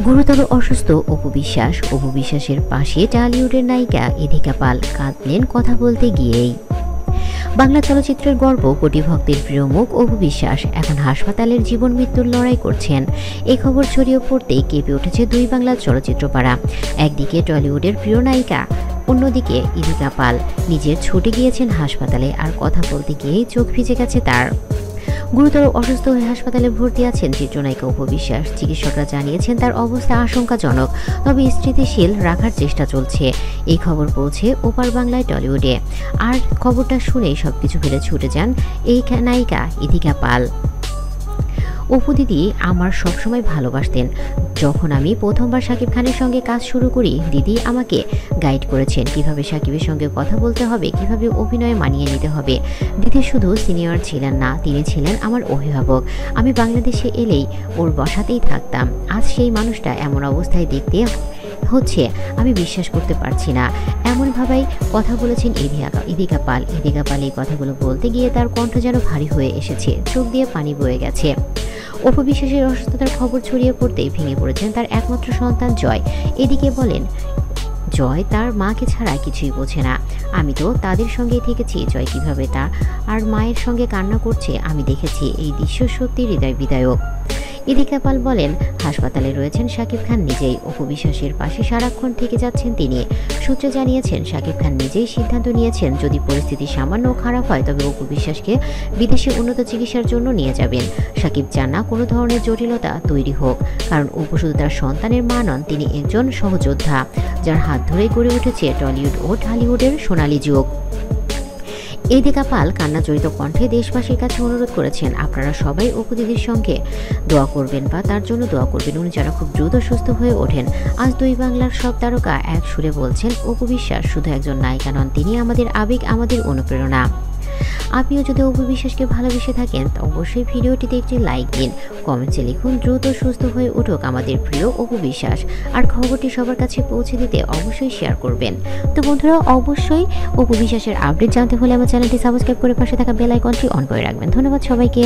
গুরুতর অসুস্থ অপু বিশ্বাস। অপু বিশ্বাসের পাশে টলিউডের নায়িকা ইদিকা পাল কাঁদলেন কথা বলতে গিয়েই। বাংলা চলচ্চিত্রের গর্ব, কোটি ভক্তের প্রিয় মুখ অপু বিশ্বাস এখন হাসপাতালের জীবন মৃত্যুর লড়াই করছেন। এই খবর ছড়িয়ে পড়তেই কেঁপে উঠেছে দুই বাংলার চলচ্চিত্র পাড়া। একদিকে টলিউডের প্রিয় নায়িকা, অন্যদিকে ইদিকা পাল নিজের ছুটে গিয়েছেন হাসপাতালে, আর কথা বলতে গিয়েই চোখ ভিজে গেছে তার। গুরুতর অসুস্থ হয়ে হাসপাতালে ভর্তি আছেন চিত্রনায়িকা অপু বিশ্বাস। চিকিৎসকরা জানিয়েছেন তার অবস্থা আশঙ্কাজনক, তবে স্থিতিশীল রাখার চেষ্টা চলছে। এই খবর পৌঁছে ওপার বাংলায় টলিউডে, আর খবরটা শুনেই সবকিছু ফেলে ছুটে যান এই নায়িকা ইদিকা পাল। অপু দিদি আমার সবসময় ভালোবাসতেন। যখন আমি প্রথমবার শাকিব খানের সঙ্গে কাজ শুরু করি, দিদি আমাকে গাইড করেছেন কিভাবে শাকিবের সঙ্গে কথা বলতে হবে, কিভাবে অভিনয়ে মানিয়ে নিতে হবে। দিদি শুধু সিনিয়র ছিলেন না, তিনি ছিলেন আমার অভিভাবক। আমি বাংলাদেশে এলেই ওর বসাতেই থাকতাম। আজ সেই মানুষটা এমন অবস্থায় দেখতে হচ্ছে আমি বিশ্বাস করতে পারছি না, এমনভাবেই কথা বলেছেন ইদিকা পাল। ইদিকা পাল এই কথাগুলো বলতে গিয়ে তার কণ্ঠ যেন ভারী হয়ে এসেছে, চোখ দিয়ে পানি বয়ে গেছে। অপু বিশ্বাসের অসুস্থতার খবর ছড়িয়ে পড়তেই ভেঙে পড়েছেন তার একমাত্র সন্তান জয়। এদিকে বলেন, জয় তার মাকে ছাড়া কিছুই বোঝে না। আমি তো তাদের সঙ্গেই থেকেছি। জয় কিভাবে তা আর মায়ের সঙ্গে কান্না করছে আমি দেখেছি। এই দৃশ্য সত্যি হৃদয় বিদায়ক। ইদিকা পাল বলেন, হাসপাতালে রয়েছেন শাকিব খান নিজেই। অপু বিশ্বাসের পাশে সারাক্ষণ থেকে যাচ্ছেন তিনি। সূত্রে জানিয়েছেন, শাকিব খান নিজেই সিদ্ধান্ত নিয়েছেন যদি পরিস্থিতি সামান্য খারাপ হয় তবে অপু বিশ্বাসকে বিদেশে উন্নত চিকিৎসার জন্য নিয়ে যাবেন। শাকিব চান না কোনো ধরনের জটিলতা তৈরি হোক, কারণ অপু শুধু তার সন্তানের মা নন, তিনি একজন সহযোদ্ধা যার হাত ধরেই গড়ে উঠেছে টলিউড ও ঢালিউডের সোনালী যুগ। ইদিকা পাল কান্না জড়িত কণ্ঠে দেশবাসীর কাছে অনুরোধ করেছেন, আপনারা সবাই অপু দিদির সঙ্গে দোয়া করবেন বা তার জন্য দোয়া করবেন, উনি যেন খুব দ্রুত সুস্থ হয়ে ওঠেন। আজ দুই বাংলার সব তারকা এক সুরে বলছেন, অপু বিশ্বাস শুধু একজন নায়িকা নন, তিনি আমাদের আবেগ, আমাদের অনুপ্রেরণা। আপনিও যদি অপু বিশ্বাসকে ভালোবেসে থাকেন তো অবশ্যই ভিডিওটিতে একটি লাইক দিন, কমেন্টসে লিখুন দ্রুত সুস্থ হয়ে উঠুক আমাদের প্রিয় অপু বিশ্বাস। আর খবরটি সবার কাছে পৌঁছে দিতে অবশ্যই শেয়ার করবেন। তো বন্ধুরা, অবশ্যই অপু বিশ্বাসের আপডেট জানতে হলে আমার চ্যানেলটি সাবস্ক্রাইব করে পাশে থাকা বেল আইকনটি অন করে রাখবেন। ধন্যবাদ সবাইকে।